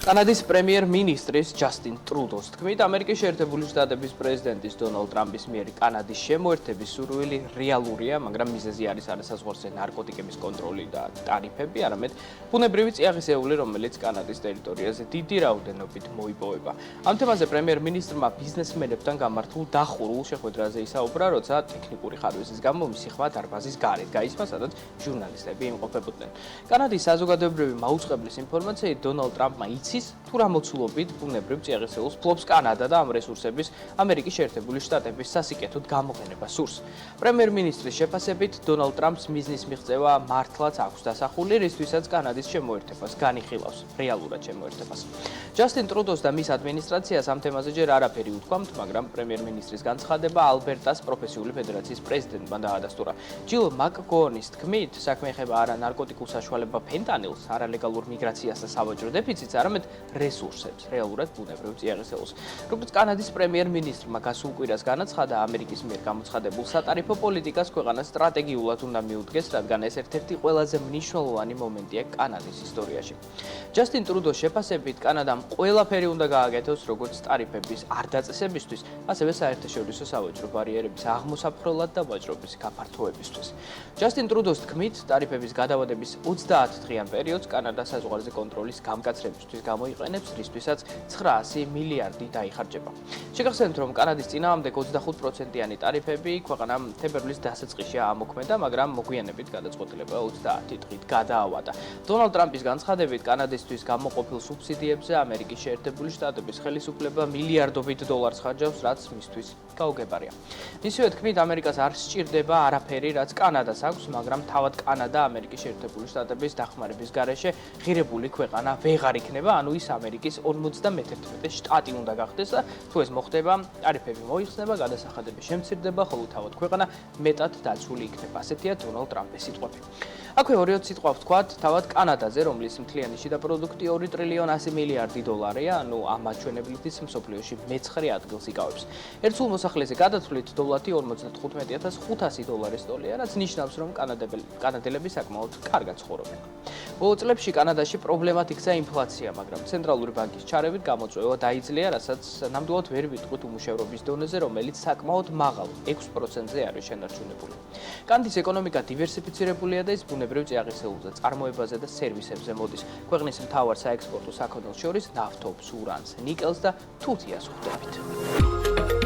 კანადის პრემიერ-მინისტრის ჯასტინ ტრუდოს თქმით, ამერიკის შეერთებული შტატების პრეზიდენტის დონალდ ტრამპის მიერ კანადის შემოერთების სურვილი რეალურია, მაგრამ მიზეზი არის არასაზღვარზე ნარკოტიკების კონტროლი და ტარიფები, არამედ ბუნებრივი წიაღისეული, რომელიც კანადის ტერიტორიაზე დიდი რაოდენობით მოიპოვება. ამ თემაზე პრემიერ-მინისტრმა ბიზნესმენებთან გამართულ დახურულ შეხვედრაზე ისაუბრა, როცა ტექნიკური ხარვეზის გამო მისი ხმა დარბაზის გარეთ გაისმა, სადაც ჟურნალისტები იმყოფებოდნენ. კანადის საზოგადოებრივი მაუწყებლის ინფორმაციით, დონალდ ტრამპმა თუ რა მოცულობით ბუნებრივ წიაღისეულს ფლობს კანადა და ამ რესურსების ამერიკის შეერთებული შტატების სასიკეთოდ გამოყენება სურს. პრემიერ-მინისტრის შეფასებით, დონალდ ტრამპს მიზნის მიღწევა მართლაც აქვს დასახული, რისთვისაც კანადის შემოერთებას განიხილავს, რეალურად შემოერთებას. ჯასტინ ტრუდოს და მის ადმინისტრაციას ამ თემაზე ჯერ არაფერი უთქვამთ, მაგრამ პრემიერ-მინისტრის განცხადება ალბერტას პროფესიული ფედერაციის პრეზიდენტმა დაადასტურა. ჯილ მაკგონის თქმით, საქმე ეხება არა ნარკოტიკულ საშუალება ფენტანილს, არალეგალურ მიგრაციას და სავაჭრო დეფიციტს, არამედ რესურსებს, რეალურად ბუნებრივ წიაღისეულს. როგორც კანადის პრემიერ-მინისტრმა გასულ კვირას განაცხადა, ამერიკის მიერ გამოცხადებულ სატარიფო პოლიტიკას ქვეყანა სტრატეგიულად უნდა მიუდგეს, რადგან ეს ერთ-ერთი ყველაზე მნიშვნელოვანი მომენტია კანადის ისტორიაში. ჯასტინ ტრუდოს შეფასებით, კანადამ ყველაფერი უნდა გააკეთოს, როგორც ტარიფების არ დაწესებისთვის, ასევე საერთაშორისო სავაჭრო ბარიერების აღმოსაფრთხებლად და ვაჭრობის გაფართოებისთვის. ჯასტინ ტრუდოს თქმით, ტარიფების გადავადების 30 დღიან პერიოდს კანადა საზღვარზე კონტროლის გამკაცრებისთვის გამოიყენებს, რისთვისაც 900 მილიარდი დაიხარჯება. შეგახსენებთ, რომ კანადის წინააღმდეგ 25%-იანი ტარიფები ქვეყანამ თებერვლის დასაწყისში ამოქმედა, მაგრამ მოგვიანებით გადაწყვეტილება 30 დღით გადაავადა. დონალდ ტრამპის განცხადებით, კანადისთვის გამოყოფილ სუბსიდიებზე ამერიკის შეერთებული შტატების ხელისუფლება მილიარდობით დოლარს ხარჯავს, რაც მისთვის გაუგებარია. მისივე თქმით, ამერიკას არ სჭირდება არაფერი, რაც კანადას აქვს, მაგრამ თავად კანადა ამერიკის შეერთებული შტატების დახმარების გარეშე ღირებული ქვეყანა ვეღარ იქნება, ანუ ის ამერიკის 51 შტატი უნდა გახდეს და თუ ეს მოხდება, ტარიფები მოიხსნება, გადასახადები შემცირდება, ხოლო თავად ქვეყანა მეტად დაცული იქნება. ასეთია დონალდ ტრამპის სიტყვები. აქვე 2 სიტყვა ვთქვათ, თავად კანადაზე, რომლის მთლიანი შიდა პროდუქტი 2 ტრილიონ 100 მილიარდი დოლარია, ანუ ამ მაჩვენებლით ის მსოფლიოში მე-9 ადგილს იკავებს. ერთსულ მოსახლეზე გადათვლით დოლარი 55,500 დოლარის ტოლია, რაც ნიშნავს, რომ კანადელები საკმაოდ კარგად ცხოვრობენ. ბოლო წლებში კანადაში პრობლემად იქცა ინფლაცია, მაგრამ ცენტრალური ბანკის ჩარევით გამოწვევა დაიძლია, რასაც ნამდვილად ვერ ვიტყვით უმუშევრობის დონეზე, რომელიც საკმაოდ მაღალ 6%-ზე არის შენარჩუნებული. კანადის ეკონომიკა დივერსიფიცირებულია და ის ბუნებრივ წიაღისეულზე, წარმოებაზე და სერვისებზე მოდის. ქვეყნის მთავარ საექსპორტო საქონელს შორის ნავთობს, ურანს, ნიკელს და თუთიას ხვდებით.